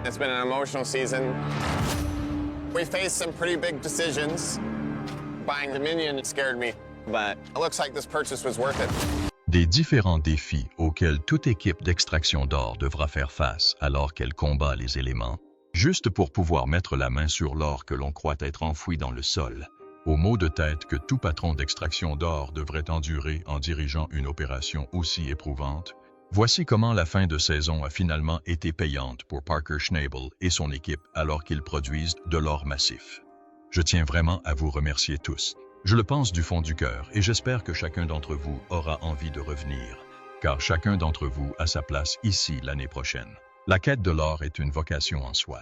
It's been an emotional season. We faced some pretty big decisions. Buying Dominion scared me, but it looks like this purchase was worth it. Des différents défis auxquels toute équipe d'extraction d'or devra faire face alors qu'elle combat les éléments, juste pour pouvoir mettre la main sur l'or que l'on croit être enfoui dans le sol. Au mot de tête que tout patron d'extraction d'or devrait endurer en dirigeant une opération aussi éprouvante, voici comment la fin de saison a finalement été payante pour Parker Schnabel et son équipe alors qu'ils produisent de l'or massif. Je tiens vraiment à vous remercier tous. Je le pense du fond du cœur et j'espère que chacun d'entre vous aura envie de revenir, car chacun d'entre vous a sa place ici l'année prochaine. La quête de l'or est une vocation en soi.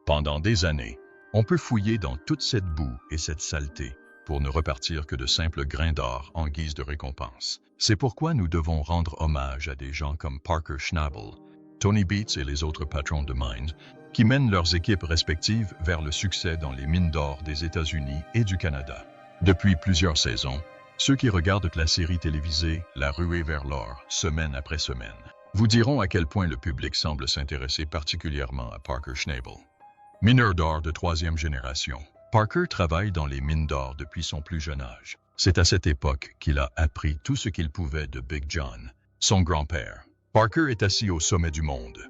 Pendant des années, on peut fouiller dans toute cette boue et cette saleté pour ne repartir que de simples grains d'or en guise de récompense. C'est pourquoi nous devons rendre hommage à des gens comme Parker Schnabel, Tony Beets et les autres patrons de mines qui mènent leurs équipes respectives vers le succès dans les mines d'or des États-Unis et du Canada. Depuis plusieurs saisons, ceux qui regardent la série télévisée La ruée vers l'or, semaine après semaine, vous diront à quel point le public semble s'intéresser particulièrement à Parker Schnabel. Mineur d'or de 3e génération, Parker travaille dans les mines d'or depuis son plus jeune âge. C'est à cette époque qu'il a appris tout ce qu'il pouvait de Big John, son grand-père. Parker est assis au sommet du monde.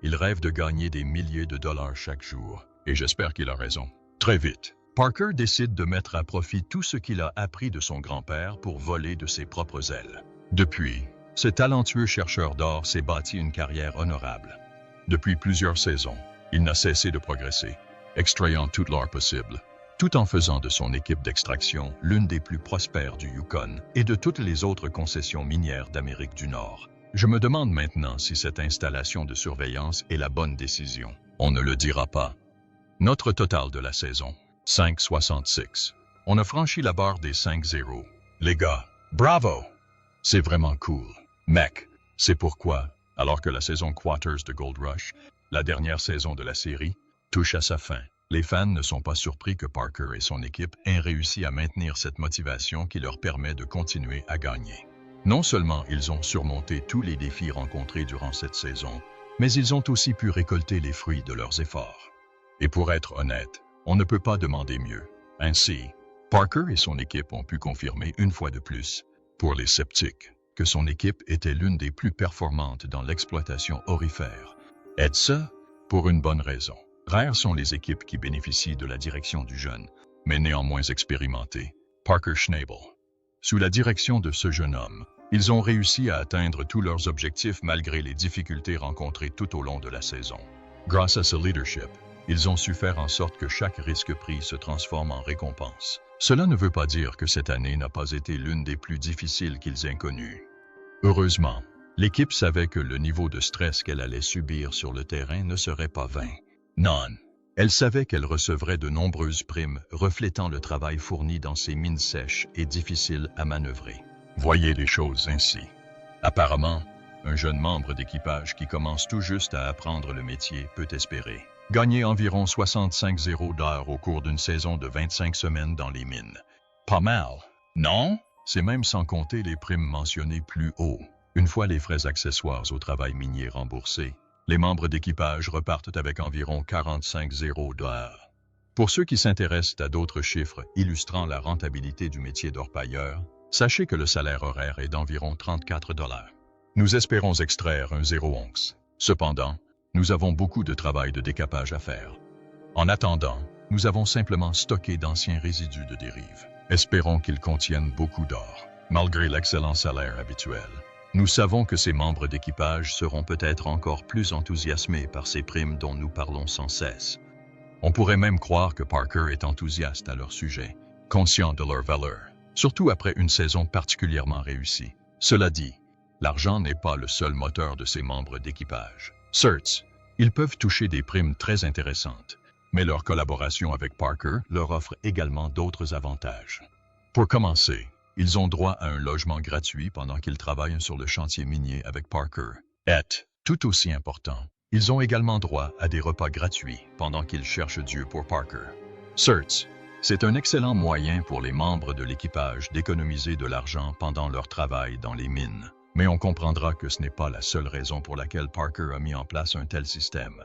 Il rêve de gagner des milliers de dollars chaque jour, et j'espère qu'il a raison. Très vite, Parker décide de mettre à profit tout ce qu'il a appris de son grand-père pour voler de ses propres ailes. Depuis, ce talentueux chercheur d'or s'est bâti une carrière honorable. Depuis plusieurs saisons, il n'a cessé de progresser, extrayant toute l'or possible, tout en faisant de son équipe d'extraction l'une des plus prospères du Yukon et de toutes les autres concessions minières d'Amérique du Nord. Je me demande maintenant si cette installation de surveillance est la bonne décision. On ne le dira pas. Notre total de la saison, 5,66. On a franchi la barre des 5-0. Les gars, bravo! C'est vraiment cool. Mec, c'est pourquoi, alors que la saison Quarters de Gold Rush, la dernière saison de la série, touche à sa fin, les fans ne sont pas surpris que Parker et son équipe aient réussi à maintenir cette motivation qui leur permet de continuer à gagner. Non seulement ils ont surmonté tous les défis rencontrés durant cette saison, mais ils ont aussi pu récolter les fruits de leurs efforts. Et pour être honnête, on ne peut pas demander mieux. Ainsi, Parker et son équipe ont pu confirmer une fois de plus, pour les sceptiques, que son équipe était l'une des plus performantes dans l'exploitation aurifère. Et ça, pour une bonne raison. Rares sont les équipes qui bénéficient de la direction du jeune, mais néanmoins expérimenté, Parker Schnabel. Sous la direction de ce jeune homme, ils ont réussi à atteindre tous leurs objectifs malgré les difficultés rencontrées tout au long de la saison. Grâce à ce leadership, ils ont su faire en sorte que chaque risque pris se transforme en récompense. Cela ne veut pas dire que cette année n'a pas été l'une des plus difficiles qu'ils aient connues. Heureusement, l'équipe savait que le niveau de stress qu'elle allait subir sur le terrain ne serait pas vain. Non. Elle savait qu'elle recevrait de nombreuses primes reflétant le travail fourni dans ces mines sèches et difficiles à manœuvrer. Voyez les choses ainsi. Apparemment, un jeune membre d'équipage qui commence tout juste à apprendre le métier peut espérer gagner environ 65 d'heures au cours d'une saison de 25 semaines dans les mines. Pas mal, non? C'est même sans compter les primes mentionnées plus haut. Une fois les frais accessoires au travail minier remboursés, les membres d'équipage repartent avec environ 45 d'heures. Pour ceux qui s'intéressent à d'autres chiffres illustrant la rentabilité du métier d'orpailleur, sachez que le salaire horaire est d'environ 34 $. Nous espérons extraire un 0 once. Cependant, nous avons beaucoup de travail de décapage à faire. En attendant, nous avons simplement stocké d'anciens résidus de dérive. Espérons qu'ils contiennent beaucoup d'or. Malgré l'excellent salaire habituel, nous savons que ces membres d'équipage seront peut-être encore plus enthousiasmés par ces primes dont nous parlons sans cesse. On pourrait même croire que Parker est enthousiaste à leur sujet, conscient de leur valeur, surtout après une saison particulièrement réussie. Cela dit, l'argent n'est pas le seul moteur de ces membres d'équipage. Certes, ils peuvent toucher des primes très intéressantes, mais leur collaboration avec Parker leur offre également d'autres avantages. Pour commencer, ils ont droit à un logement gratuit pendant qu'ils travaillent sur le chantier minier avec Parker. Et, tout aussi important, ils ont également droit à des repas gratuits pendant qu'ils cherchent Dieu pour Parker. Certes, c'est un excellent moyen pour les membres de l'équipage d'économiser de l'argent pendant leur travail dans les mines. Mais on comprendra que ce n'est pas la seule raison pour laquelle Parker a mis en place un tel système.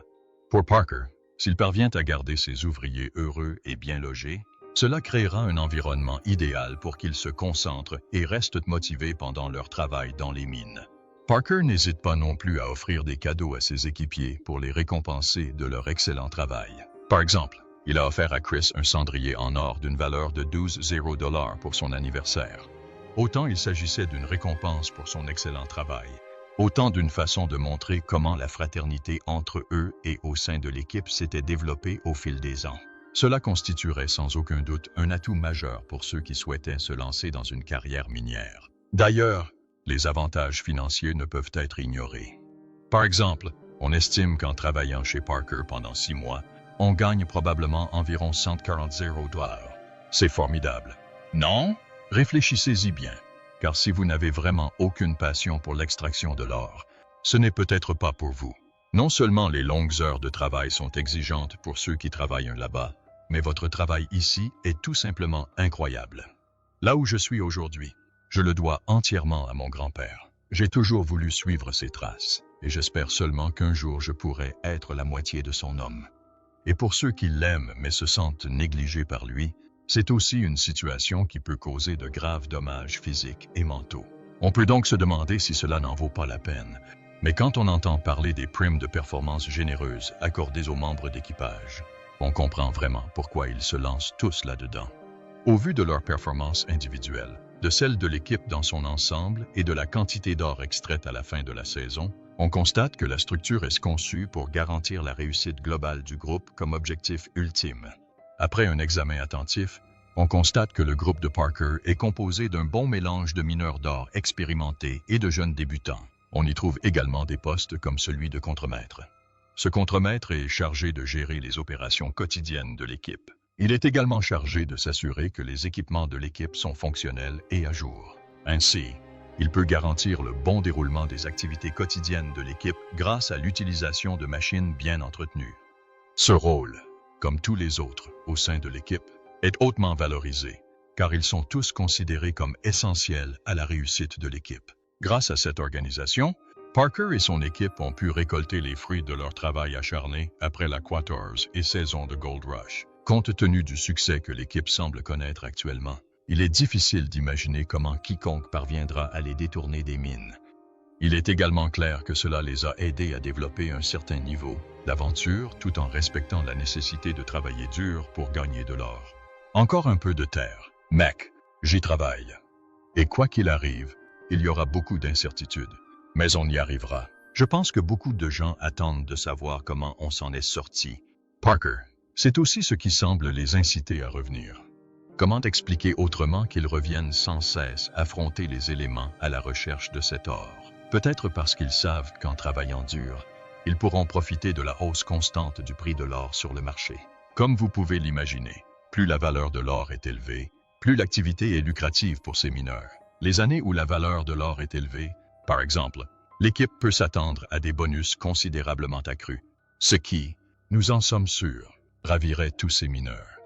Pour Parker, s'il parvient à garder ses ouvriers heureux et bien logés, cela créera un environnement idéal pour qu'ils se concentrent et restent motivés pendant leur travail dans les mines. Parker n'hésite pas non plus à offrir des cadeaux à ses équipiers pour les récompenser de leur excellent travail. Par exemple, il a offert à Chris un cendrier en or d'une valeur de $12 pour son anniversaire. Autant il s'agissait d'une récompense pour son excellent travail, autant d'une façon de montrer comment la fraternité entre eux et au sein de l'équipe s'était développée au fil des ans. Cela constituerait sans aucun doute un atout majeur pour ceux qui souhaitaient se lancer dans une carrière minière. D'ailleurs, les avantages financiers ne peuvent être ignorés. Par exemple, on estime qu'en travaillant chez Parker pendant 6 mois, on gagne probablement environ $140. C'est formidable. Non? Réfléchissez-y bien, car si vous n'avez vraiment aucune passion pour l'extraction de l'or, ce n'est peut-être pas pour vous. Non seulement les longues heures de travail sont exigeantes pour ceux qui travaillent là-bas, mais votre travail ici est tout simplement incroyable. Là où je suis aujourd'hui, je le dois entièrement à mon grand-père. J'ai toujours voulu suivre ses traces, et j'espère seulement qu'un jour je pourrai être la moitié de son homme. Et pour ceux qui l'aiment mais se sentent négligés par lui, c'est aussi une situation qui peut causer de graves dommages physiques et mentaux. On peut donc se demander si cela n'en vaut pas la peine. Mais quand on entend parler des primes de performance généreuses accordées aux membres d'équipage, on comprend vraiment pourquoi ils se lancent tous là-dedans. Au vu de leur performance individuelle, de celle de l'équipe dans son ensemble et de la quantité d'or extraite à la fin de la saison, on constate que la structure est conçue pour garantir la réussite globale du groupe comme objectif ultime. Après un examen attentif, on constate que le groupe de Parker est composé d'un bon mélange de mineurs d'or expérimentés et de jeunes débutants. On y trouve également des postes comme celui de contremaître. Ce contremaître est chargé de gérer les opérations quotidiennes de l'équipe. Il est également chargé de s'assurer que les équipements de l'équipe sont fonctionnels et à jour. Ainsi, il peut garantir le bon déroulement des activités quotidiennes de l'équipe grâce à l'utilisation de machines bien entretenues. Ce rôle, comme tous les autres au sein de l'équipe, est hautement valorisé, car ils sont tous considérés comme essentiels à la réussite de l'équipe. Grâce à cette organisation, Parker et son équipe ont pu récolter les fruits de leur travail acharné après la 14e saison de Gold Rush. Compte tenu du succès que l'équipe semble connaître actuellement, il est difficile d'imaginer comment quiconque parviendra à les détourner des mines. Il est également clair que cela les a aidés à développer un certain niveau d'aventure tout en respectant la nécessité de travailler dur pour gagner de l'or. Encore un peu de terre. Mec, j'y travaille. Et quoi qu'il arrive, il y aura beaucoup d'incertitudes. Mais on y arrivera. Je pense que beaucoup de gens attendent de savoir comment on s'en est sorti. Parker, c'est aussi ce qui semble les inciter à revenir. Comment expliquer autrement qu'ils reviennent sans cesse affronter les éléments à la recherche de cet or? Peut-être parce qu'ils savent qu'en travaillant dur, ils pourront profiter de la hausse constante du prix de l'or sur le marché. Comme vous pouvez l'imaginer, plus la valeur de l'or est élevée, plus l'activité est lucrative pour ces mineurs. Les années où la valeur de l'or est élevée, par exemple, l'équipe peut s'attendre à des bonus considérablement accrus, ce qui, nous en sommes sûrs, ravirait tous ces mineurs.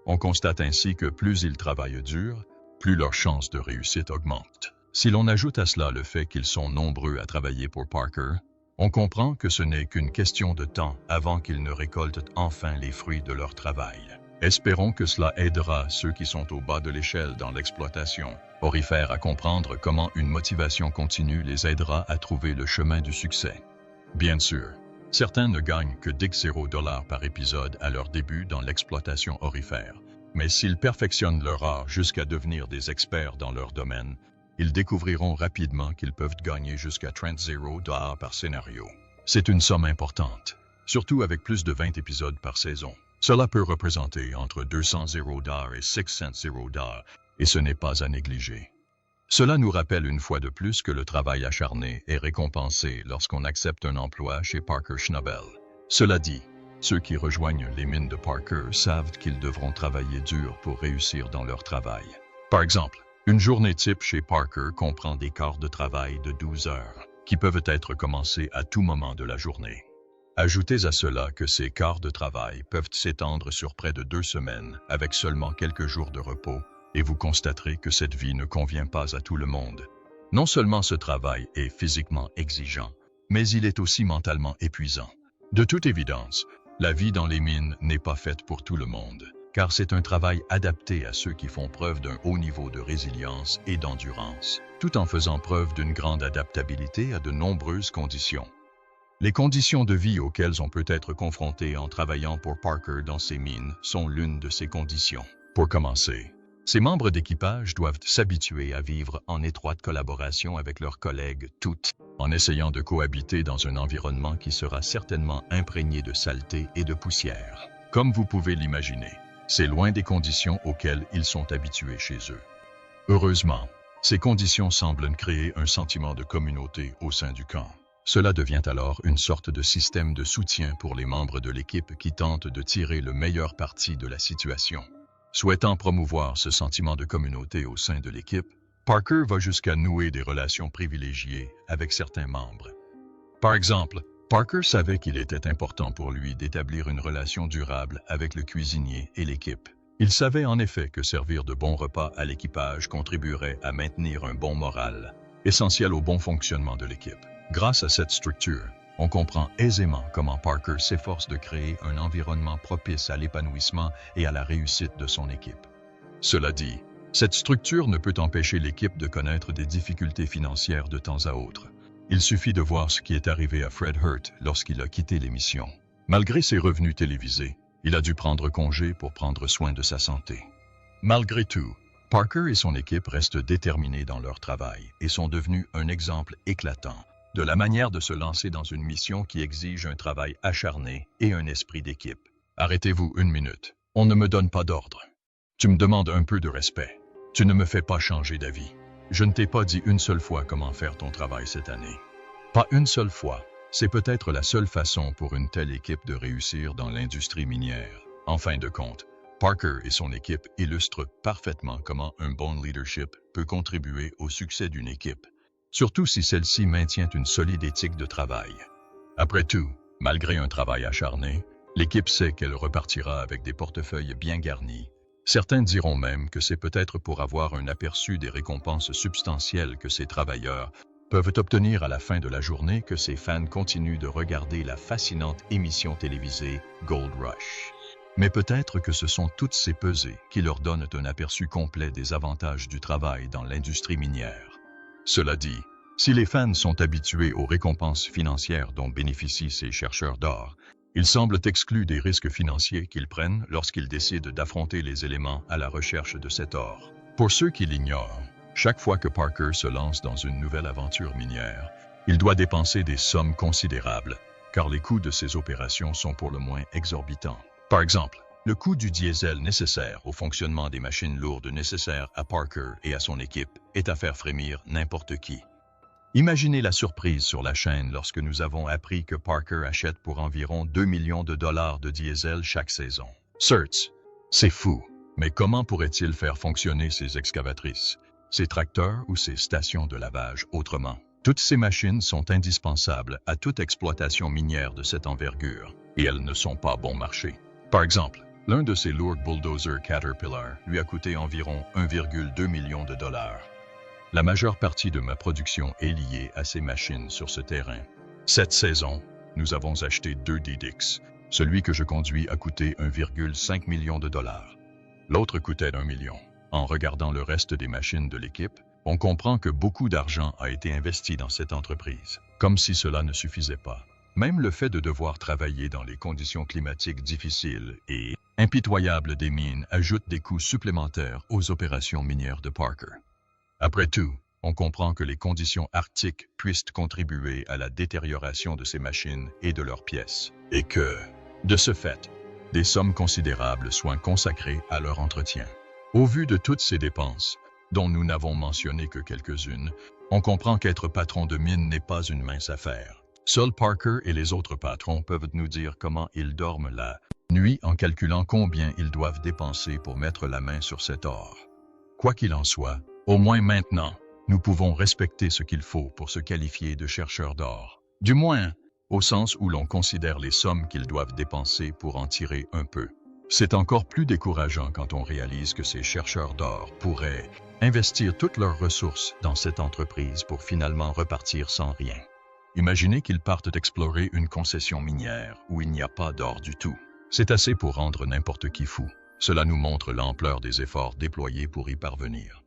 On constate ainsi que plus ils travaillent dur, plus leurs chances de réussite augmentent. Si l'on ajoute à cela le fait qu'ils sont nombreux à travailler pour Parker, on comprend que ce n'est qu'une question de temps avant qu'ils ne récoltent enfin les fruits de leur travail. Espérons que cela aidera ceux qui sont au bas de l'échelle dans l'exploitation aurifère à comprendre comment une motivation continue les aidera à trouver le chemin du succès. Bien sûr, certains ne gagnent que $0 par épisode à leur début dans l'exploitation aurifère, mais s'ils perfectionnent leur art jusqu'à devenir des experts dans leur domaine, ils découvriront rapidement qu'ils peuvent gagner jusqu'à $30 par scénario. C'est une somme importante, surtout avec plus de 20 épisodes par saison. Cela peut représenter entre $200 et $600, et ce n'est pas à négliger. Cela nous rappelle une fois de plus que le travail acharné est récompensé lorsqu'on accepte un emploi chez Parker Schnabel. Cela dit, ceux qui rejoignent les mines de Parker savent qu'ils devront travailler dur pour réussir dans leur travail. Par exemple, une journée type chez Parker comprend des quarts de travail de 12 heures, qui peuvent être commencés à tout moment de la journée. Ajoutez à cela que ces quarts de travail peuvent s'étendre sur près de 2 semaines, avec seulement quelques jours de repos, et vous constaterez que cette vie ne convient pas à tout le monde. Non seulement ce travail est physiquement exigeant, mais il est aussi mentalement épuisant. De toute évidence, la vie dans les mines n'est pas faite pour tout le monde, car c'est un travail adapté à ceux qui font preuve d'un haut niveau de résilience et d'endurance, tout en faisant preuve d'une grande adaptabilité à de nombreuses conditions. Les conditions de vie auxquelles on peut être confronté en travaillant pour Parker dans ces mines sont l'une de ces conditions. Pour commencer, ces membres d'équipage doivent s'habituer à vivre en étroite collaboration avec leurs collègues toutes, en essayant de cohabiter dans un environnement qui sera certainement imprégné de saleté et de poussière. Comme vous pouvez l'imaginer, c'est loin des conditions auxquelles ils sont habitués chez eux. Heureusement, ces conditions semblent créer un sentiment de communauté au sein du camp. Cela devient alors une sorte de système de soutien pour les membres de l'équipe qui tentent de tirer le meilleur parti de la situation. Souhaitant promouvoir ce sentiment de communauté au sein de l'équipe, Parker va jusqu'à nouer des relations privilégiées avec certains membres. Par exemple, Parker savait qu'il était important pour lui d'établir une relation durable avec le cuisinier et l'équipe. Il savait en effet que servir de bons repas à l'équipage contribuerait à maintenir un bon moral, essentiel au bon fonctionnement de l'équipe. Grâce à cette structure, on comprend aisément comment Parker s'efforce de créer un environnement propice à l'épanouissement et à la réussite de son équipe. Cela dit, cette structure ne peut empêcher l'équipe de connaître des difficultés financières de temps à autre. Il suffit de voir ce qui est arrivé à Fred Hurt lorsqu'il a quitté l'émission. Malgré ses revenus télévisés, il a dû prendre congé pour prendre soin de sa santé. Malgré tout, Parker et son équipe restent déterminés dans leur travail et sont devenus un exemple éclatant de la manière de se lancer dans une mission qui exige un travail acharné et un esprit d'équipe. Arrêtez-vous une minute. On ne me donne pas d'ordre. Tu me demandes un peu de respect. Tu ne me fais pas changer d'avis. Je ne t'ai pas dit une seule fois comment faire ton travail cette année. Pas une seule fois. C'est peut-être la seule façon pour une telle équipe de réussir dans l'industrie minière. En fin de compte, Parker et son équipe illustrent parfaitement comment un bon leadership peut contribuer au succès d'une équipe, surtout si celle-ci maintient une solide éthique de travail. Après tout, malgré un travail acharné, l'équipe sait qu'elle repartira avec des portefeuilles bien garnis. Certains diront même que c'est peut-être pour avoir un aperçu des récompenses substantielles que ces travailleurs peuvent obtenir à la fin de la journée que ces fans continuent de regarder la fascinante émission télévisée Gold Rush. Mais peut-être que ce sont toutes ces pesées qui leur donnent un aperçu complet des avantages du travail dans l'industrie minière. Cela dit, si les fans sont habitués aux récompenses financières dont bénéficient ces chercheurs d'or, ils semblent exclus des risques financiers qu'ils prennent lorsqu'ils décident d'affronter les éléments à la recherche de cet or. Pour ceux qui l'ignorent, chaque fois que Parker se lance dans une nouvelle aventure minière, il doit dépenser des sommes considérables, car les coûts de ces opérations sont pour le moins exorbitants. Par exemple, le coût du diesel nécessaire au fonctionnement des machines lourdes nécessaires à Parker et à son équipe est à faire frémir n'importe qui. Imaginez la surprise sur la chaîne lorsque nous avons appris que Parker achète pour environ 2 millions de dollars de diesel chaque saison. Certes, c'est fou, mais comment pourrait-il faire fonctionner ces excavatrices, ces tracteurs ou ces stations de lavage autrement? Toutes ces machines sont indispensables à toute exploitation minière de cette envergure, et elles ne sont pas bon marché. Par exemple, l'un de ces lourds bulldozers Caterpillar lui a coûté environ 1,2 million de dollars. La majeure partie de ma production est liée à ces machines sur ce terrain. Cette saison, nous avons acheté 2 DDX. Celui que je conduis a coûté 1,5 million de dollars. L'autre coûtait 1 million. En regardant le reste des machines de l'équipe, on comprend que beaucoup d'argent a été investi dans cette entreprise. Comme si cela ne suffisait pas. Même le fait de devoir travailler dans les conditions climatiques difficiles et impitoyables des mines ajoute des coûts supplémentaires aux opérations minières de Parker. Après tout, on comprend que les conditions arctiques puissent contribuer à la détérioration de ces machines et de leurs pièces, et que, de ce fait, des sommes considérables soient consacrées à leur entretien. Au vu de toutes ces dépenses, dont nous n'avons mentionné que quelques-unes, on comprend qu'être patron de mine n'est pas une mince affaire. Seul Parker et les autres patrons peuvent nous dire comment ils dorment la nuit en calculant combien ils doivent dépenser pour mettre la main sur cet or. Quoi qu'il en soit, au moins maintenant, nous pouvons respecter ce qu'il faut pour se qualifier de chercheurs d'or. Du moins, au sens où l'on considère les sommes qu'ils doivent dépenser pour en tirer un peu. C'est encore plus décourageant quand on réalise que ces chercheurs d'or pourraient investir toutes leurs ressources dans cette entreprise pour finalement repartir sans rien. Imaginez qu'ils partent explorer une concession minière où il n'y a pas d'or du tout. C'est assez pour rendre n'importe qui fou. Cela nous montre l'ampleur des efforts déployés pour y parvenir.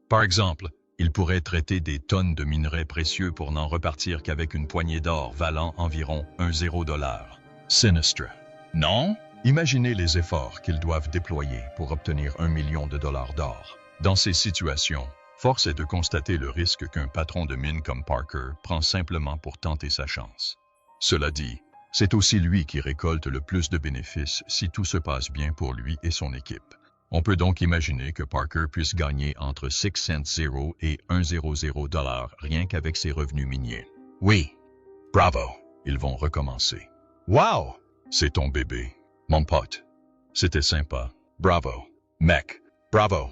Par exemple, ils pourraient traiter des tonnes de minerais précieux pour n'en repartir qu'avec une poignée d'or valant environ $1. Sinistre. Non? Imaginez les efforts qu'ils doivent déployer pour obtenir $1 million d'or. Dans ces situations, force est de constater le risque qu'un patron de mine comme Parker prend simplement pour tenter sa chance. Cela dit, c'est aussi lui qui récolte le plus de bénéfices si tout se passe bien pour lui et son équipe. On peut donc imaginer que Parker puisse gagner entre 6 cents 0 et $100 rien qu'avec ses revenus miniers. Oui, bravo, ils vont recommencer. Wow, c'est ton bébé, mon pote. C'était sympa, bravo, mec, bravo.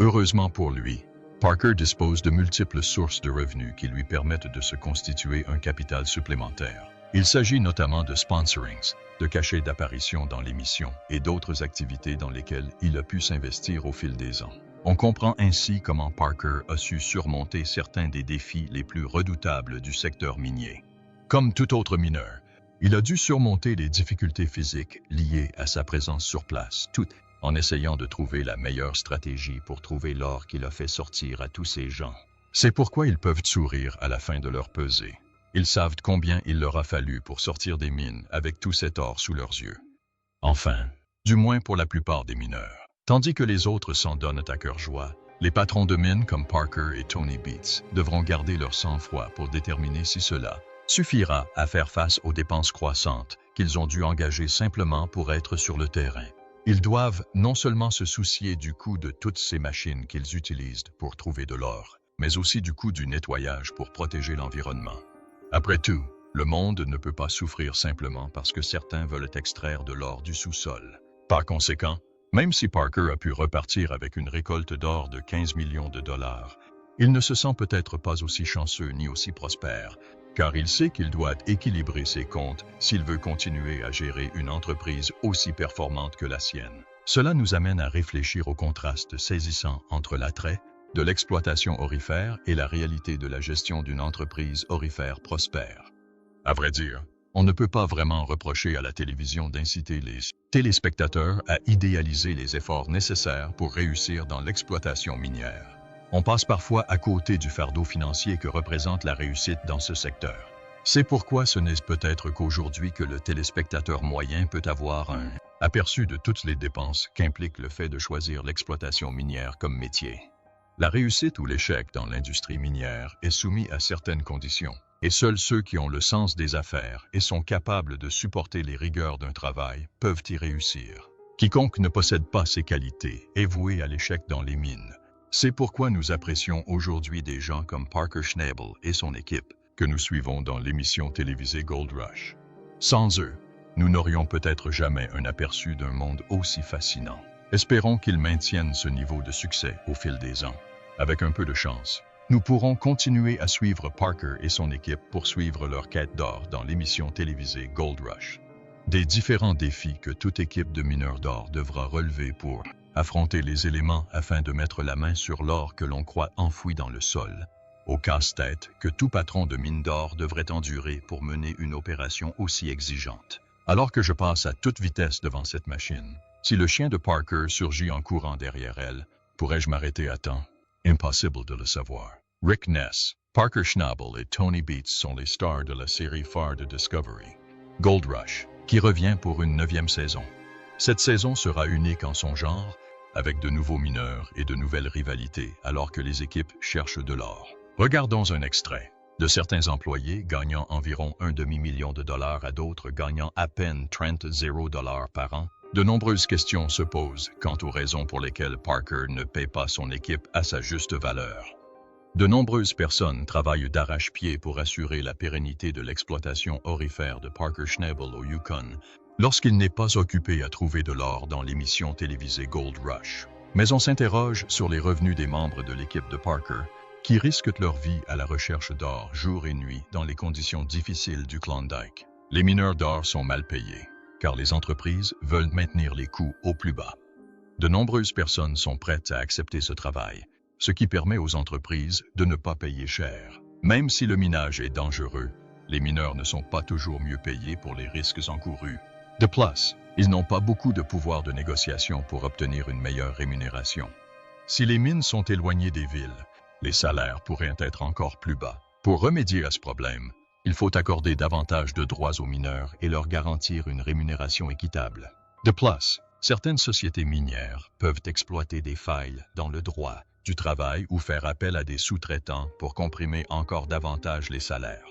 Heureusement pour lui, Parker dispose de multiples sources de revenus qui lui permettent de se constituer un capital supplémentaire. Il s'agit notamment de sponsorings, de cachets d'apparition dans l'émission et d'autres activités dans lesquelles il a pu s'investir au fil des ans. On comprend ainsi comment Parker a su surmonter certains des défis les plus redoutables du secteur minier. Comme tout autre mineur, il a dû surmonter les difficultés physiques liées à sa présence sur place, tout en essayant de trouver la meilleure stratégie pour trouver l'or qu'il a fait sortir à tous ces gens. C'est pourquoi ils peuvent sourire à la fin de leur pesée. Ils savent combien il leur a fallu pour sortir des mines avec tout cet or sous leurs yeux. Enfin, du moins pour la plupart des mineurs. Tandis que les autres s'en donnent à cœur joie, les patrons de mines comme Parker et Tony Beats devront garder leur sang-froid pour déterminer si cela suffira à faire face aux dépenses croissantes qu'ils ont dû engager simplement pour être sur le terrain. Ils doivent non seulement se soucier du coût de toutes ces machines qu'ils utilisent pour trouver de l'or, mais aussi du coût du nettoyage pour protéger l'environnement. Après tout, le monde ne peut pas souffrir simplement parce que certains veulent extraire de l'or du sous-sol. Par conséquent, même si Parker a pu repartir avec une récolte d'or de $15 millions, il ne se sent peut-être pas aussi chanceux ni aussi prospère, car il sait qu'il doit équilibrer ses comptes s'il veut continuer à gérer une entreprise aussi performante que la sienne. Cela nous amène à réfléchir au contraste saisissant entre l'attrait de l'exploitation aurifère et la réalité de la gestion d'une entreprise aurifère prospère. À vrai dire, on ne peut pas vraiment reprocher à la télévision d'inciter les téléspectateurs à idéaliser les efforts nécessaires pour réussir dans l'exploitation minière. On passe parfois à côté du fardeau financier que représente la réussite dans ce secteur. C'est pourquoi ce n'est peut-être qu'aujourd'hui que le téléspectateur moyen peut avoir un aperçu de toutes les dépenses qu'implique le fait de choisir l'exploitation minière comme métier. La réussite ou l'échec dans l'industrie minière est soumis à certaines conditions, et seuls ceux qui ont le sens des affaires et sont capables de supporter les rigueurs d'un travail peuvent y réussir. Quiconque ne possède pas ces qualités est voué à l'échec dans les mines. C'est pourquoi nous apprécions aujourd'hui des gens comme Parker Schnabel et son équipe, que nous suivons dans l'émission télévisée Gold Rush. Sans eux, nous n'aurions peut-être jamais un aperçu d'un monde aussi fascinant. Espérons qu'ils maintiennent ce niveau de succès au fil des ans. Avec un peu de chance, nous pourrons continuer à suivre Parker et son équipe poursuivre leur quête d'or dans l'émission télévisée Gold Rush. Des différents défis que toute équipe de mineurs d'or devra relever pour affronter les éléments afin de mettre la main sur l'or que l'on croit enfoui dans le sol. Au casse-tête que tout patron de mine d'or devrait endurer pour mener une opération aussi exigeante. Alors que je passe à toute vitesse devant cette machine, si le chien de Parker surgit en courant derrière elle, pourrais-je m'arrêter à temps? Impossible de le savoir. Rick Ness, Parker Schnabel et Tony Beats sont les stars de la série phare de Discovery, Gold Rush, qui revient pour une 9e saison. Cette saison sera unique en son genre, avec de nouveaux mineurs et de nouvelles rivalités, alors que les équipes cherchent de l'or. Regardons un extrait. De certains employés gagnant environ $1 demi-million à d'autres gagnant à peine $30 par an, de nombreuses questions se posent quant aux raisons pour lesquelles Parker ne paie pas son équipe à sa juste valeur. De nombreuses personnes travaillent d'arrache-pied pour assurer la pérennité de l'exploitation aurifère de Parker Schnabel au Yukon, lorsqu'il n'est pas occupé à trouver de l'or dans l'émission télévisée Gold Rush. Mais on s'interroge sur les revenus des membres de l'équipe de Parker, qui risquent leur vie à la recherche d'or jour et nuit dans les conditions difficiles du Klondike. Les mineurs d'or sont mal payés, car les entreprises veulent maintenir les coûts au plus bas. De nombreuses personnes sont prêtes à accepter ce travail, ce qui permet aux entreprises de ne pas payer cher. Même si le minage est dangereux, les mineurs ne sont pas toujours mieux payés pour les risques encourus. De plus, ils n'ont pas beaucoup de pouvoir de négociation pour obtenir une meilleure rémunération. Si les mines sont éloignées des villes, les salaires pourraient être encore plus bas. Pour remédier à ce problème, il faut accorder davantage de droits aux mineurs et leur garantir une rémunération équitable. De plus, certaines sociétés minières peuvent exploiter des failles dans le droit du travail ou faire appel à des sous-traitants pour comprimer encore davantage les salaires.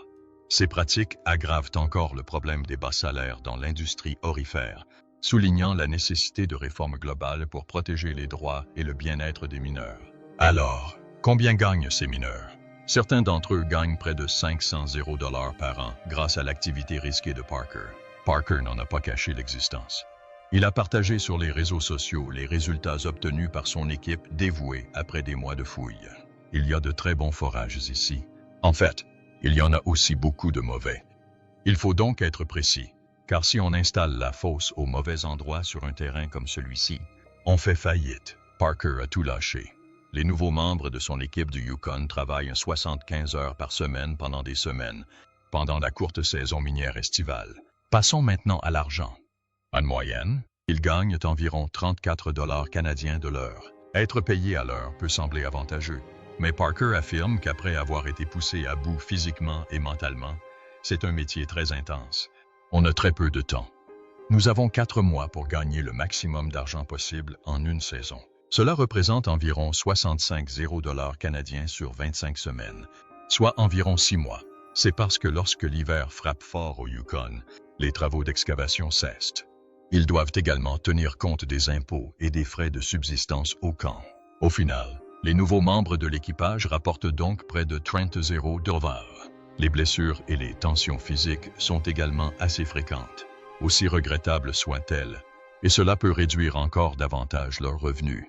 Ces pratiques aggravent encore le problème des bas salaires dans l'industrie aurifère, soulignant la nécessité de réformes globales pour protéger les droits et le bien-être des mineurs. Alors, combien gagnent ces mineurs? Certains d'entre eux gagnent près de 500 $ par an grâce à l'activité risquée de Parker. Parker n'en a pas caché l'existence. Il a partagé sur les réseaux sociaux les résultats obtenus par son équipe dévouée après des mois de fouilles. Il y a de très bons forages ici. En fait, il y en a aussi beaucoup de mauvais. Il faut donc être précis, car si on installe la fosse au mauvais endroit sur un terrain comme celui-ci, on fait faillite. Parker a tout lâché. Les nouveaux membres de son équipe du Yukon travaillent 75 heures par semaine pendant des semaines, pendant la courte saison minière estivale. Passons maintenant à l'argent. En moyenne, ils gagnent environ 34 $ canadiens de l'heure. Être payé à l'heure peut sembler avantageux, mais Parker affirme qu'après avoir été poussé à bout physiquement et mentalement, c'est un métier très intense. On a très peu de temps. Nous avons 4 mois pour gagner le maximum d'argent possible en une saison. Cela représente environ 65 $ canadiens sur 25 semaines, soit environ 6 mois. C'est parce que lorsque l'hiver frappe fort au Yukon, les travaux d'excavation cessent. Ils doivent également tenir compte des impôts et des frais de subsistance au camp. Au final, les nouveaux membres de l'équipage rapportent donc près de 30 $. Les blessures et les tensions physiques sont également assez fréquentes, aussi regrettables soient-elles, et cela peut réduire encore davantage leurs revenus.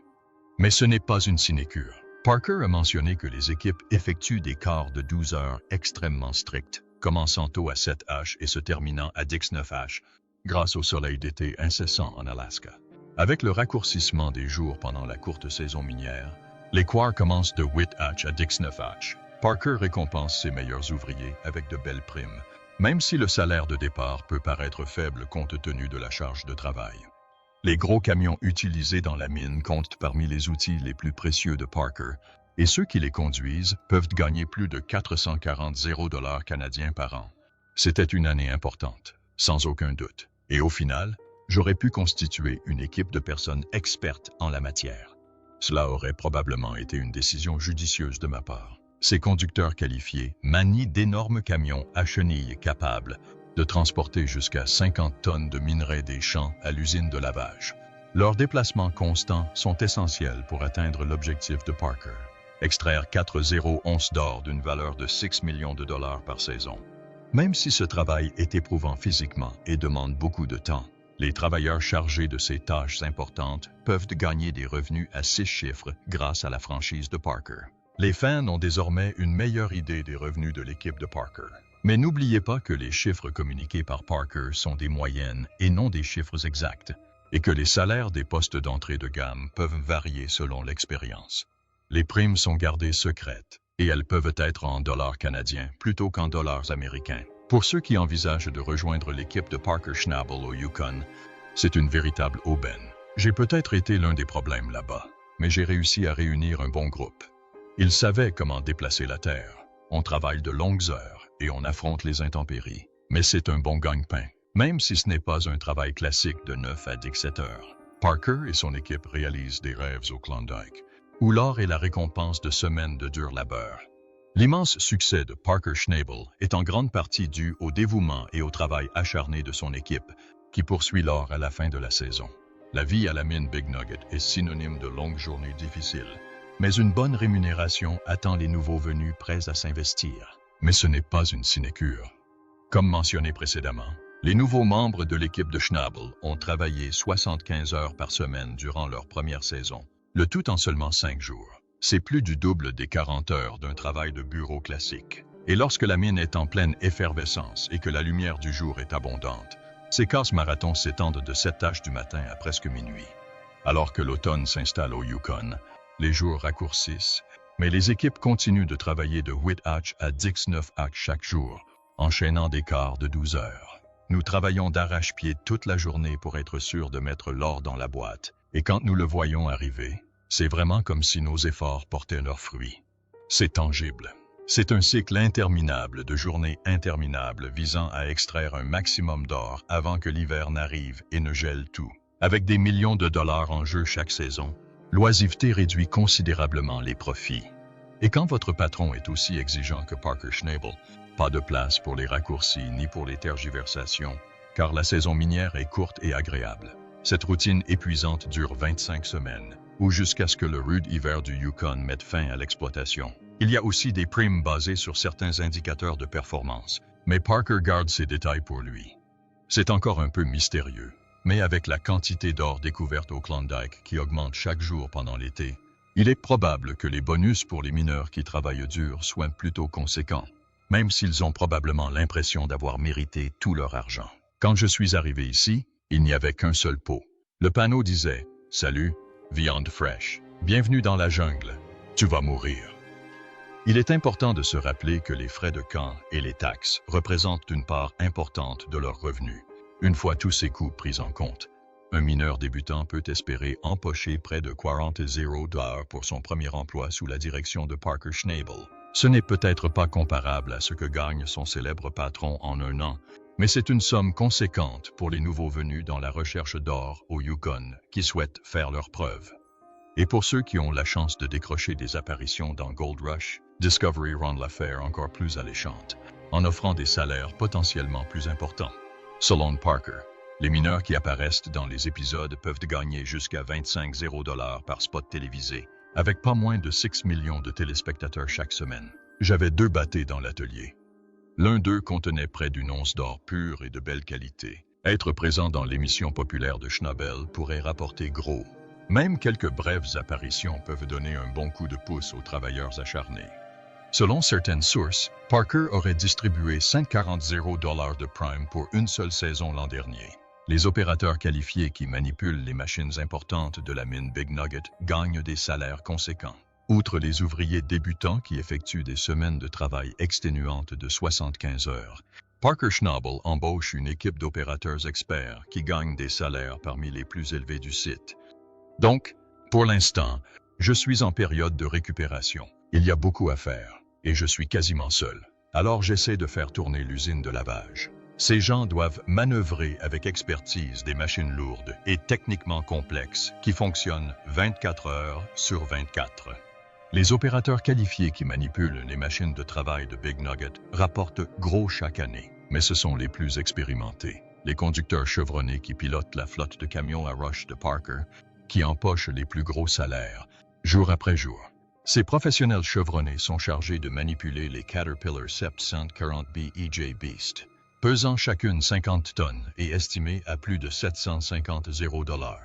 Mais ce n'est pas une sinécure. Parker a mentionné que les équipes effectuent des quarts de 12 heures extrêmement stricts, commençant tôt à 7h et se terminant à 19h, grâce au soleil d'été incessant en Alaska. Avec le raccourcissement des jours pendant la courte saison minière, les quarts commencent de 8h à 19h. Parker récompense ses meilleurs ouvriers avec de belles primes, même si le salaire de départ peut paraître faible compte tenu de la charge de travail. Les gros camions utilisés dans la mine comptent parmi les outils les plus précieux de Parker, et ceux qui les conduisent peuvent gagner plus de 440 $ canadiens par an. C'était une année importante, sans aucun doute. Et au final, j'aurais pu constituer une équipe de personnes expertes en la matière. Cela aurait probablement été une décision judicieuse de ma part. Ces conducteurs qualifiés manient d'énormes camions à chenilles capables de transporter jusqu'à 50 tonnes de minerais des champs à l'usine de lavage. Leurs déplacements constants sont essentiels pour atteindre l'objectif de Parker, extraire 4 onces d'or d'une valeur de 6 millions de $ par saison. Même si ce travail est éprouvant physiquement et demande beaucoup de temps, les travailleurs chargés de ces tâches importantes peuvent gagner des revenus à 6 chiffres grâce à la franchise de Parker. Les fans ont désormais une meilleure idée des revenus de l'équipe de Parker. Mais n'oubliez pas que les chiffres communiqués par Parker sont des moyennes et non des chiffres exacts, et que les salaires des postes d'entrée de gamme peuvent varier selon l'expérience. Les primes sont gardées secrètes, et elles peuvent être en dollars canadiens plutôt qu'en dollars américains. Pour ceux qui envisagent de rejoindre l'équipe de Parker Schnabel au Yukon, c'est une véritable aubaine. J'ai peut-être été l'un des problèmes là-bas, mais j'ai réussi à réunir un bon groupe. Ils savaient comment déplacer la terre. On travaille de longues heures et on affronte les intempéries. Mais c'est un bon gagne-pain, même si ce n'est pas un travail classique de 9 à 17 heures. Parker et son équipe réalisent des rêves au Klondike, où l'or est la récompense de semaines de dur labeur. L'immense succès de Parker Schnabel est en grande partie dû au dévouement et au travail acharné de son équipe, qui poursuit l'or à la fin de la saison. La vie à la mine Big Nugget est synonyme de longues journées difficiles, mais une bonne rémunération attend les nouveaux venus prêts à s'investir. Mais ce n'est pas une sinécure. Comme mentionné précédemment, les nouveaux membres de l'équipe de Schnabel ont travaillé 75 heures par semaine durant leur première saison, le tout en seulement 5 jours. C'est plus du double des 40 heures d'un travail de bureau classique. Et lorsque la mine est en pleine effervescence et que la lumière du jour est abondante, ces casse-marathons s'étendent de 7h du matin à presque minuit. Alors que l'automne s'installe au Yukon, les jours raccourcissent, mais les équipes continuent de travailler de 8h à 19h chaque jour, enchaînant des quarts de 12 heures. Nous travaillons d'arrache-pied toute la journée pour être sûrs de mettre l'or dans la boîte. Et quand nous le voyons arriver, c'est vraiment comme si nos efforts portaient leurs fruits. C'est tangible. C'est un cycle interminable de journées interminables visant à extraire un maximum d'or avant que l'hiver n'arrive et ne gèle tout. Avec des millions de dollars en jeu chaque saison, l'oisiveté réduit considérablement les profits. Et quand votre patron est aussi exigeant que Parker Schnabel, pas de place pour les raccourcis ni pour les tergiversations, car la saison minière est courte et agréable. Cette routine épuisante dure 25 semaines, ou jusqu'à ce que le rude hiver du Yukon mette fin à l'exploitation. Il y a aussi des primes basées sur certains indicateurs de performance, mais Parker garde ces détails pour lui. C'est encore un peu mystérieux, mais avec la quantité d'or découverte au Klondike qui augmente chaque jour pendant l'été, il est probable que les bonus pour les mineurs qui travaillent dur soient plutôt conséquents, même s'ils ont probablement l'impression d'avoir mérité tout leur argent. Quand je suis arrivé ici, il n'y avait qu'un seul pot. Le panneau disait « Salut, viande fraîche. Bienvenue dans la jungle. Tu vas mourir. » Il est important de se rappeler que les frais de camp et les taxes représentent une part importante de leurs revenus. Une fois tous ces coûts pris en compte, un mineur débutant peut espérer empocher près de $40 pour son premier emploi sous la direction de Parker Schnabel. Ce n'est peut-être pas comparable à ce que gagne son célèbre patron en un an, mais c'est une somme conséquente pour les nouveaux venus dans la recherche d'or au Yukon qui souhaitent faire leurs preuves. Et pour ceux qui ont la chance de décrocher des apparitions dans Gold Rush, Discovery rend l'affaire encore plus alléchante, en offrant des salaires potentiellement plus importants. Selon Parker, les mineurs qui apparaissent dans les épisodes peuvent gagner jusqu'à $25 par spot télévisé, avec pas moins de 6 millions de téléspectateurs chaque semaine. J'avais 2 bâtés dans l'atelier. L'un d'eux contenait près d'une once d'or pur et de belle qualité. Être présent dans l'émission populaire de Schnabel pourrait rapporter gros. Même quelques brèves apparitions peuvent donner un bon coup de pouce aux travailleurs acharnés. Selon certaines sources, Parker aurait distribué $140 de prime pour une seule saison l'an dernier. Les opérateurs qualifiés qui manipulent les machines importantes de la mine Big Nugget gagnent des salaires conséquents. Outre les ouvriers débutants qui effectuent des semaines de travail exténuantes de 75 heures, Parker Schnabel embauche une équipe d'opérateurs experts qui gagnent des salaires parmi les plus élevés du site. Donc, pour l'instant, je suis en période de récupération. Il y a beaucoup à faire, et je suis quasiment seul. Alors j'essaie de faire tourner l'usine de lavage. Ces gens doivent manœuvrer avec expertise des machines lourdes et techniquement complexes qui fonctionnent 24 heures sur 24. Les opérateurs qualifiés qui manipulent les machines de travail de Big Nugget rapportent gros chaque année, mais ce sont les plus expérimentés. Les conducteurs chevronnés qui pilotent la flotte de camions à Rush de Parker, qui empochent les plus gros salaires, jour après jour. Ces professionnels chevronnés sont chargés de manipuler les Caterpillar 740B EJ Beast, pesant chacune 50 tonnes et estimées à plus de $750.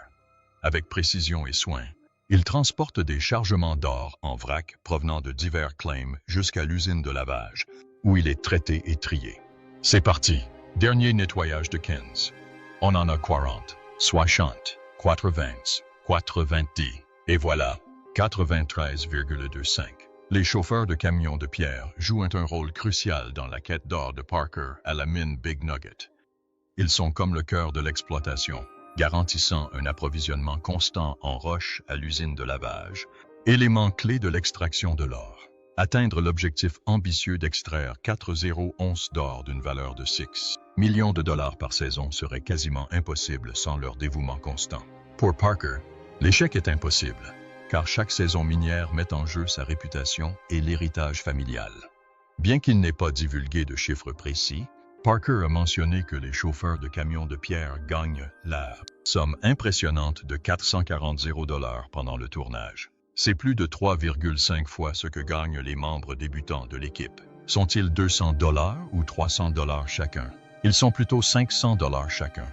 Avec précision et soin, ils transportent des chargements d'or en vrac provenant de divers claims jusqu'à l'usine de lavage, où il est traité et trié. C'est parti, dernier nettoyage de 15. On en a 40, 60, 80, 90, et voilà, 93,25. Les chauffeurs de camions de pierre jouent un rôle crucial dans la quête d'or de Parker à la mine Big Nugget. Ils sont comme le cœur de l'exploitation, garantissant un approvisionnement constant en roche à l'usine de lavage, élément clé de l'extraction de l'or. Atteindre l'objectif ambitieux d'extraire 40 onces d'or d'une valeur de 6 millions de dollars par saison serait quasiment impossible sans leur dévouement constant. Pour Parker, l'échec est impossible, car chaque saison minière met en jeu sa réputation et l'héritage familial. Bien qu'il n'ait pas divulgué de chiffres précis, Parker a mentionné que les chauffeurs de camions de pierre gagnent la somme impressionnante de $440 pendant le tournage. C'est plus de 3,5 fois ce que gagnent les membres débutants de l'équipe. Sont-ils $200 ou $300 chacun? Ils sont plutôt $500 chacun.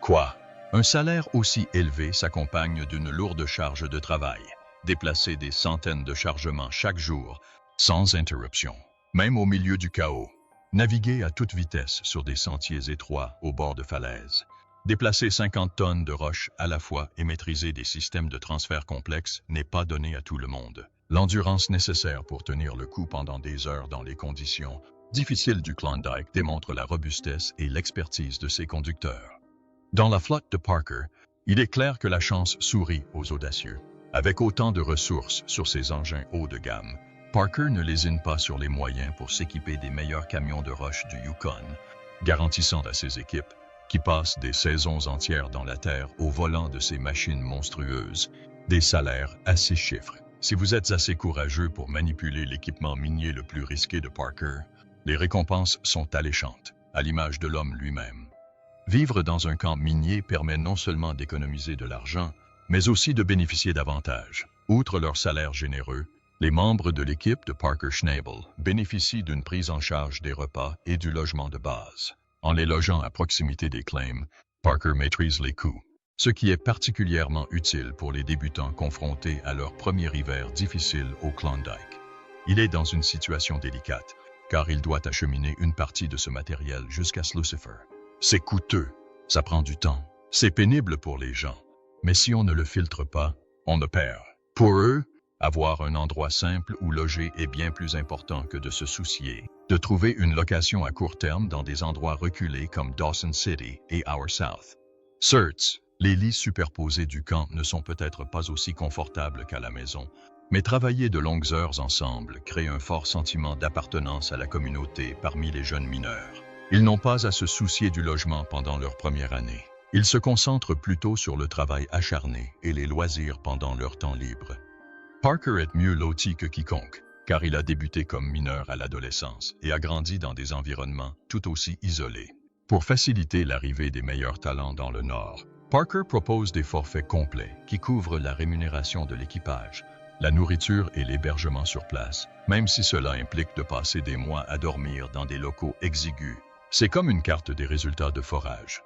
Quoi? Un salaire aussi élevé s'accompagne d'une lourde charge de travail, déplacer des centaines de chargements chaque jour, sans interruption, même au milieu du chaos. Naviguer à toute vitesse sur des sentiers étroits au bord de falaises. Déplacer 50 tonnes de roches à la fois et maîtriser des systèmes de transfert complexes n'est pas donné à tout le monde. L'endurance nécessaire pour tenir le coup pendant des heures dans les conditions difficile du Klondike démontre la robustesse et l'expertise de ses conducteurs. Dans la flotte de Parker, il est clair que la chance sourit aux audacieux. Avec autant de ressources sur ses engins haut de gamme, Parker ne lésine pas sur les moyens pour s'équiper des meilleurs camions de roche du Yukon, garantissant à ses équipes, qui passent des saisons entières dans la terre au volant de ces machines monstrueuses, des salaires à 6 chiffres. Si vous êtes assez courageux pour manipuler l'équipement minier le plus risqué de Parker, les récompenses sont alléchantes, à l'image de l'homme lui-même. Vivre dans un camp minier permet non seulement d'économiser de l'argent, mais aussi de bénéficier d'avantages. Outre leur salaire généreux, les membres de l'équipe de Parker Schnabel bénéficient d'une prise en charge des repas et du logement de base. En les logeant à proximité des claims, Parker maîtrise les coûts, ce qui est particulièrement utile pour les débutants confrontés à leur premier hiver difficile au Klondike. Il est dans une situation délicate, car il doit acheminer une partie de ce matériel jusqu'à Lucifer. C'est coûteux, ça prend du temps, c'est pénible pour les gens, mais si on ne le filtre pas, on ne perd. Pour eux, avoir un endroit simple où loger est bien plus important que de se soucier de trouver une location à court terme dans des endroits reculés comme Dawson City et Our South. Certes, les lits superposés du camp ne sont peut-être pas aussi confortables qu'à la maison, mais travailler de longues heures ensemble crée un fort sentiment d'appartenance à la communauté parmi les jeunes mineurs. Ils n'ont pas à se soucier du logement pendant leur première année. Ils se concentrent plutôt sur le travail acharné et les loisirs pendant leur temps libre. Parker est mieux loti que quiconque, car il a débuté comme mineur à l'adolescence et a grandi dans des environnements tout aussi isolés. Pour faciliter l'arrivée des meilleurs talents dans le Nord, Parker propose des forfaits complets qui couvrent la rémunération de l'équipage, la nourriture et l'hébergement sur place, même si cela implique de passer des mois à dormir dans des locaux exigus. C'est comme une carte des résultats de forage.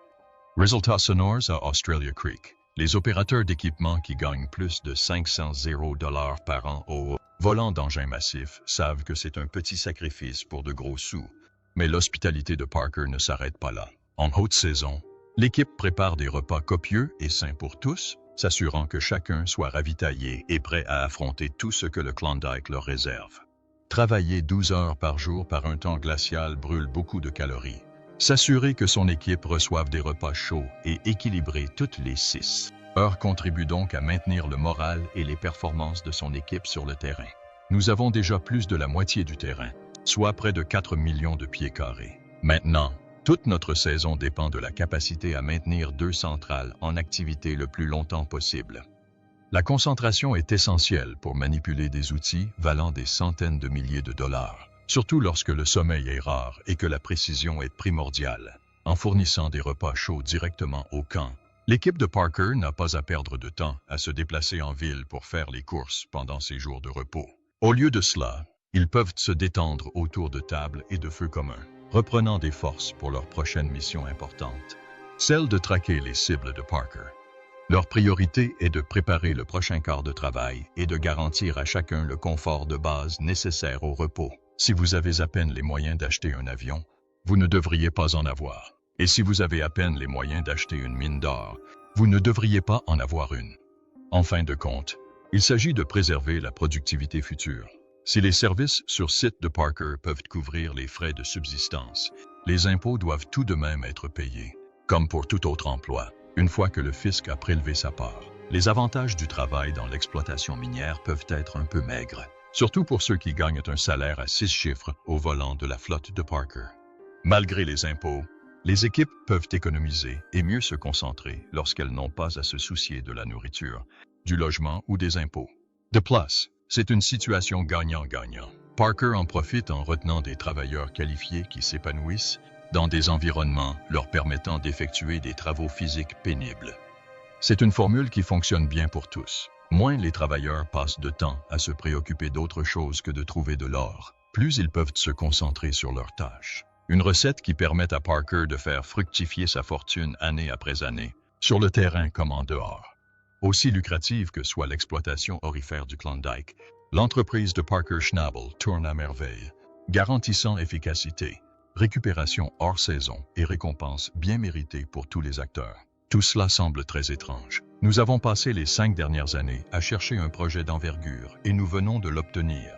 Résultats sonores à Australia Creek. Les opérateurs d'équipement qui gagnent plus de 500 $ par an au volant d'engins massifs savent que c'est un petit sacrifice pour de gros sous. Mais l'hospitalité de Parker ne s'arrête pas là. En haute saison, l'équipe prépare des repas copieux et sains pour tous, s'assurant que chacun soit ravitaillé et prêt à affronter tout ce que le Klondike leur réserve. Travailler 12 heures par jour par un temps glacial brûle beaucoup de calories. S'assurer que son équipe reçoive des repas chauds et équilibrés toutes les 6 heures contribue donc à maintenir le moral et les performances de son équipe sur le terrain. Nous avons déjà plus de la moitié du terrain, soit près de 4 millions de pieds carrés. Maintenant, toute notre saison dépend de la capacité à maintenir 2 centrales en activité le plus longtemps possible. La concentration est essentielle pour manipuler des outils valant des centaines de milliers de dollars, surtout lorsque le sommeil est rare et que la précision est primordiale. En fournissant des repas chauds directement au camp, l'équipe de Parker n'a pas à perdre de temps à se déplacer en ville pour faire les courses pendant ses jours de repos. Au lieu de cela, ils peuvent se détendre autour de tables et de feux communs, reprenant des forces pour leur prochaine mission importante, celle de traquer les cibles de Parker. Leur priorité est de préparer le prochain quart de travail et de garantir à chacun le confort de base nécessaire au repos. Si vous avez à peine les moyens d'acheter un avion, vous ne devriez pas en avoir. Et si vous avez à peine les moyens d'acheter une mine d'or, vous ne devriez pas en avoir une. En fin de compte, il s'agit de préserver la productivité future. Si les services sur site de Parker peuvent couvrir les frais de subsistance, les impôts doivent tout de même être payés, comme pour tout autre emploi, une fois que le fisc a prélevé sa part. Les avantages du travail dans l'exploitation minière peuvent être un peu maigres, surtout pour ceux qui gagnent un salaire à 6 chiffres au volant de la flotte de Parker. Malgré les impôts, les équipes peuvent économiser et mieux se concentrer lorsqu'elles n'ont pas à se soucier de la nourriture, du logement ou des impôts. De plus, c'est une situation gagnant-gagnant. Parker en profite en retenant des travailleurs qualifiés qui s'épanouissent dans des environnements leur permettant d'effectuer des travaux physiques pénibles. C'est une formule qui fonctionne bien pour tous. Moins les travailleurs passent de temps à se préoccuper d'autre chose que de trouver de l'or, plus ils peuvent se concentrer sur leurs tâches. Une recette qui permet à Parker de faire fructifier sa fortune année après année, sur le terrain comme en dehors. Aussi lucrative que soit l'exploitation aurifère du Klondike, l'entreprise de Parker Schnabel tourne à merveille, garantissant efficacité, récupération hors saison et récompenses bien méritées pour tous les acteurs. Tout cela semble très étrange. Nous avons passé les 5 dernières années à chercher un projet d'envergure et nous venons de l'obtenir.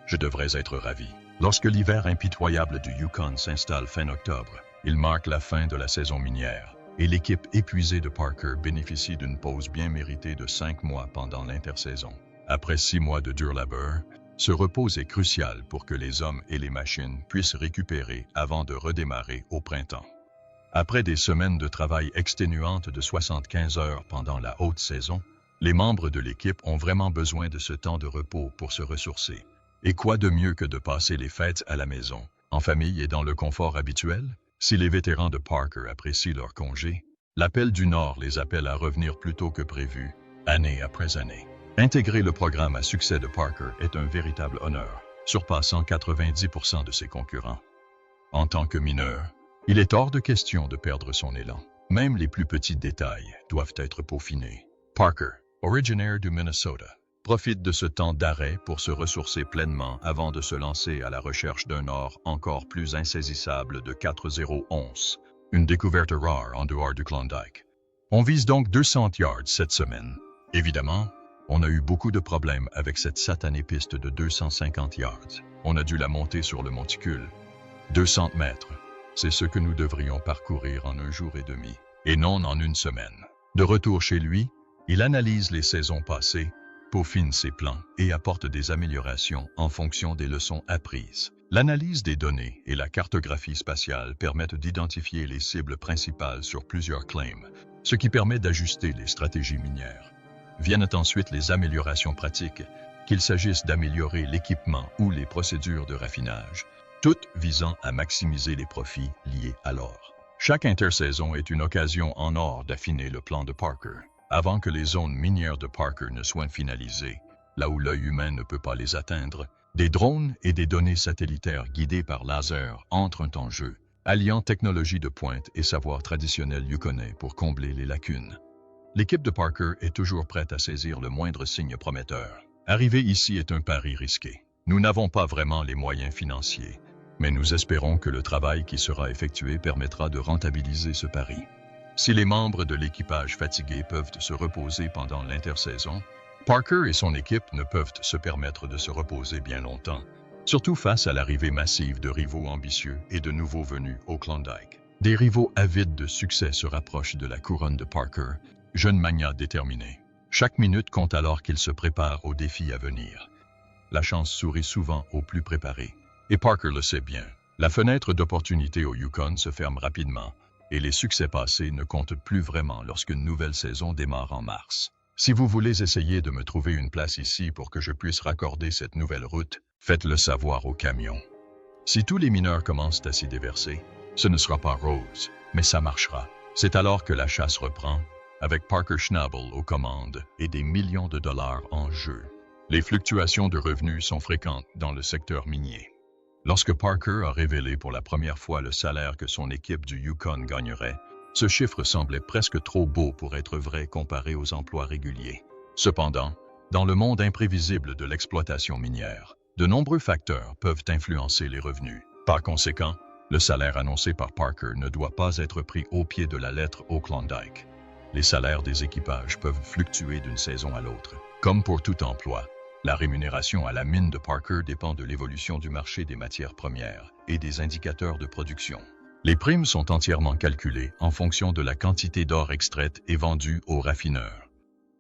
Je devrais être ravi. Lorsque l'hiver impitoyable du Yukon s'installe fin octobre, il marque la fin de la saison minière et l'équipe épuisée de Parker bénéficie d'une pause bien méritée de 5 mois pendant l'intersaison. Après 6 mois de dur labeur, ce repos est crucial pour que les hommes et les machines puissent récupérer avant de redémarrer au printemps. Après des semaines de travail exténuantes de 75 heures pendant la haute saison, les membres de l'équipe ont vraiment besoin de ce temps de repos pour se ressourcer. Et quoi de mieux que de passer les fêtes à la maison, en famille et dans le confort habituel? Si les vétérans de Parker apprécient leur congé, l'appel du Nord les appelle à revenir plus tôt que prévu, année après année. Intégrer le programme à succès de Parker est un véritable honneur, surpassant 90% de ses concurrents. En tant que mineur, il est hors de question de perdre son élan. Même les plus petits détails doivent être peaufinés. Parker, originaire du Minnesota, profite de ce temps d'arrêt pour se ressourcer pleinement avant de se lancer à la recherche d'un or encore plus insaisissable de 4,011, une découverte rare en dehors du Klondike. On vise donc 200 yards cette semaine. Évidemment, on a eu beaucoup de problèmes avec cette satanée piste de 250 yards. On a dû la monter sur le monticule. 200 mètres, c'est ce que nous devrions parcourir en 1 jour et demi, et non en 1 semaine. De retour chez lui, il analyse les saisons passées, peaufine ses plans et apporte des améliorations en fonction des leçons apprises. L'analyse des données et la cartographie spatiale permettent d'identifier les cibles principales sur plusieurs claims, ce qui permet d'ajuster les stratégies minières. Viennent ensuite les améliorations pratiques, qu'il s'agisse d'améliorer l'équipement ou les procédures de raffinage, toutes visant à maximiser les profits liés à l'or. Chaque intersaison est une occasion en or d'affiner le plan de Parker. Avant que les zones minières de Parker ne soient finalisées, là où l'œil humain ne peut pas les atteindre, des drones et des données satellitaires guidées par laser entrent en jeu, alliant technologie de pointe et savoir traditionnel yukonais pour combler les lacunes. L'équipe de Parker est toujours prête à saisir le moindre signe prometteur. Arriver ici est un pari risqué. Nous n'avons pas vraiment les moyens financiers, mais nous espérons que le travail qui sera effectué permettra de rentabiliser ce pari. Si les membres de l'équipage fatigués peuvent se reposer pendant l'intersaison, Parker et son équipe ne peuvent se permettre de se reposer bien longtemps, surtout face à l'arrivée massive de rivaux ambitieux et de nouveaux venus au Klondike. Des rivaux avides de succès se rapprochent de la couronne de Parker, jeune magnat déterminé. Chaque minute compte alors qu'il se prépare aux défis à venir. La chance sourit souvent aux plus préparés, et Parker le sait bien. La fenêtre d'opportunité au Yukon se ferme rapidement, et les succès passés ne comptent plus vraiment lorsqu'une nouvelle saison démarre en mars. Si vous voulez essayer de me trouver une place ici pour que je puisse raccorder cette nouvelle route, faites-le savoir au camion. Si tous les mineurs commencent à s'y déverser, ce ne sera pas rose, mais ça marchera. C'est alors que la chasse reprend, avec Parker Schnabel aux commandes et des millions de dollars en jeu. Les fluctuations de revenus sont fréquentes dans le secteur minier. Lorsque Parker a révélé pour la première fois le salaire que son équipe du Yukon gagnerait, ce chiffre semblait presque trop beau pour être vrai comparé aux emplois réguliers. Cependant, dans le monde imprévisible de l'exploitation minière, de nombreux facteurs peuvent influencer les revenus. Par conséquent, le salaire annoncé par Parker ne doit pas être pris au pied de la lettre au Klondike. Les salaires des équipages peuvent fluctuer d'une saison à l'autre. Comme pour tout emploi, la rémunération à la mine de Parker dépend de l'évolution du marché des matières premières et des indicateurs de production. Les primes sont entièrement calculées en fonction de la quantité d'or extraite et vendue aux raffineurs.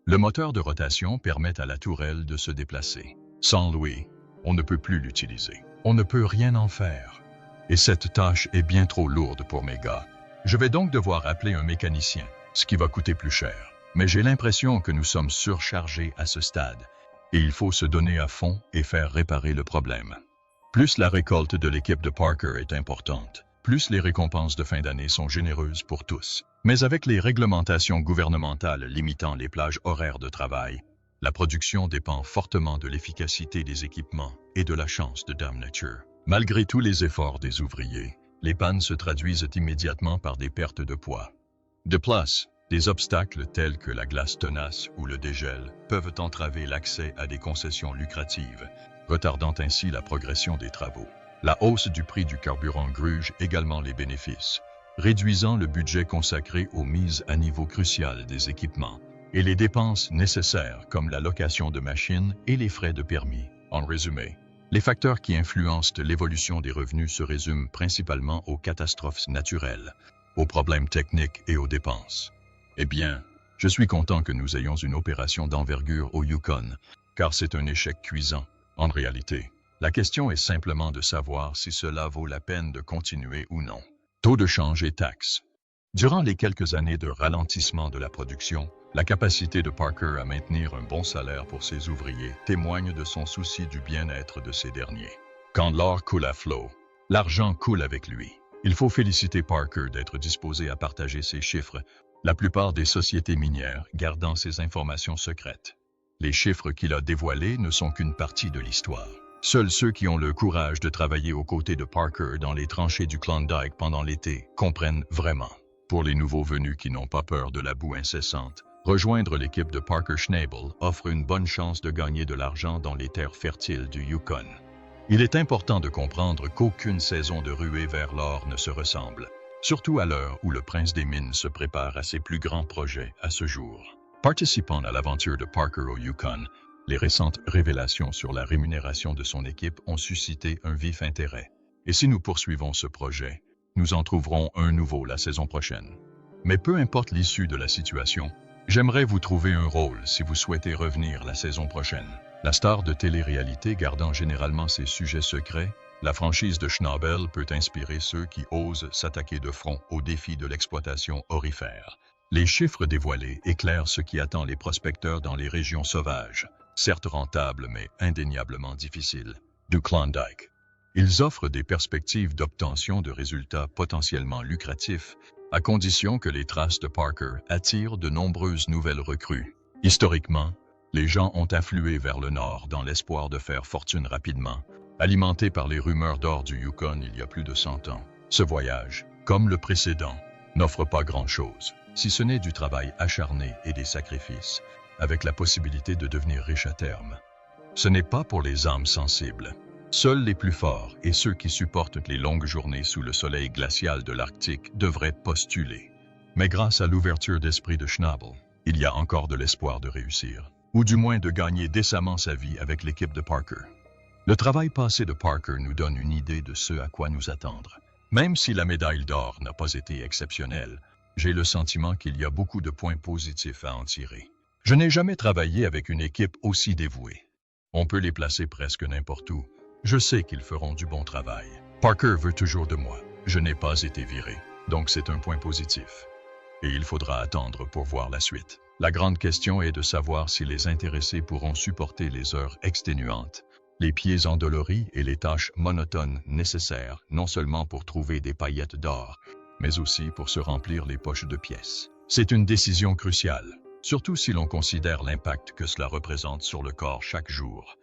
Le moteur de rotation permet à la tourelle de se déplacer. Sans lui, on ne peut plus l'utiliser. On ne peut rien en faire. Et cette tâche est bien trop lourde pour mes gars. Je vais donc devoir appeler un mécanicien, ce qui va coûter plus cher. Mais j'ai l'impression que nous sommes surchargés à ce stade. Et il faut se donner à fond et faire réparer le problème. Plus la récolte de l'équipe de Parker est importante, plus les récompenses de fin d'année sont généreuses pour tous. Mais avec les réglementations gouvernementales limitant les plages horaires de travail, la production dépend fortement de l'efficacité des équipements et de la chance de Dame Nature. Malgré tous les efforts des ouvriers, les pannes se traduisent immédiatement par des pertes de poids. De plus, des obstacles tels que la glace tenace ou le dégel peuvent entraver l'accès à des concessions lucratives, retardant ainsi la progression des travaux. La hausse du prix du carburant gruge également les bénéfices, réduisant le budget consacré aux mises à niveau cruciales des équipements et les dépenses nécessaires comme la location de machines et les frais de permis. En résumé, Les facteurs qui influencent l'évolution des revenus se résument principalement aux catastrophes naturelles, aux problèmes techniques et aux dépenses. Eh bien, je suis content que nous ayons une opération d'envergure au Yukon, car c'est un échec cuisant. En réalité, la question est simplement de savoir si cela vaut la peine de continuer ou non. Taux de change et taxes. Durant les quelques années de ralentissement de la production, la capacité de Parker à maintenir un bon salaire pour ses ouvriers témoigne de son souci du bien-être de ces derniers. Quand l'or coule à flot, l'argent coule avec lui. Il faut féliciter Parker d'être disposé à partager ces chiffres, la plupart des sociétés minières gardant ces informations secrètes. Les chiffres qu'il a dévoilés ne sont qu'une partie de l'histoire. Seuls ceux qui ont le courage de travailler aux côtés de Parker dans les tranchées du Klondike pendant l'été comprennent vraiment. Pour les nouveaux venus qui n'ont pas peur de la boue incessante, rejoindre l'équipe de Parker Schnabel offre une bonne chance de gagner de l'argent dans les terres fertiles du Yukon. Il est important de comprendre qu'aucune saison de ruée vers l'or ne se ressemble, surtout à l'heure où le prince des mines se prépare à ses plus grands projets à ce jour. Participant à l'aventure de Parker au Yukon, les récentes révélations sur la rémunération de son équipe ont suscité un vif intérêt. Et si nous poursuivons ce projet, nous en trouverons un nouveau la saison prochaine. Mais peu importe l'issue de la situation, j'aimerais vous trouver un rôle si vous souhaitez revenir la saison prochaine. La star de télé-réalité gardant généralement ses sujets secrets, la franchise de Schnabel peut inspirer ceux qui osent s'attaquer de front au défi de l'exploitation aurifère. Les chiffres dévoilés éclairent ce qui attend les prospecteurs dans les régions sauvages, certes rentables mais indéniablement difficiles, du Klondike. Ils offrent des perspectives d'obtention de résultats potentiellement lucratifs, à condition que les traces de Parker attirent de nombreuses nouvelles recrues. Historiquement, les gens ont afflué vers le nord dans l'espoir de faire fortune rapidement, alimentés par les rumeurs d'or du Yukon il y a plus de 100 ans. Ce voyage, comme le précédent, n'offre pas grand-chose, si ce n'est du travail acharné et des sacrifices, avec la possibilité de devenir riche à terme. Ce n'est pas pour les âmes sensibles. Seuls les plus forts et ceux qui supportent les longues journées sous le soleil glacial de l'Arctique devraient postuler. Mais grâce à l'ouverture d'esprit de Schnabel, il y a encore de l'espoir de réussir, ou du moins de gagner décemment sa vie avec l'équipe de Parker. Le travail passé de Parker nous donne une idée de ce à quoi nous attendre. Même si la médaille d'or n'a pas été exceptionnelle, j'ai le sentiment qu'il y a beaucoup de points positifs à en tirer. Je n'ai jamais travaillé avec une équipe aussi dévouée. On peut les placer presque n'importe où. Je sais qu'ils feront du bon travail. Parker veut toujours de moi. Je n'ai pas été viré, donc c'est un point positif. Et il faudra attendre pour voir la suite. La grande question est de savoir si les intéressés pourront supporter les heures exténuantes, les pieds endoloris et les tâches monotones nécessaires, non seulement pour trouver des paillettes d'or, mais aussi pour se remplir les poches de pièces. C'est une décision cruciale, surtout si l'on considère l'impact que cela représente sur le corps chaque jour.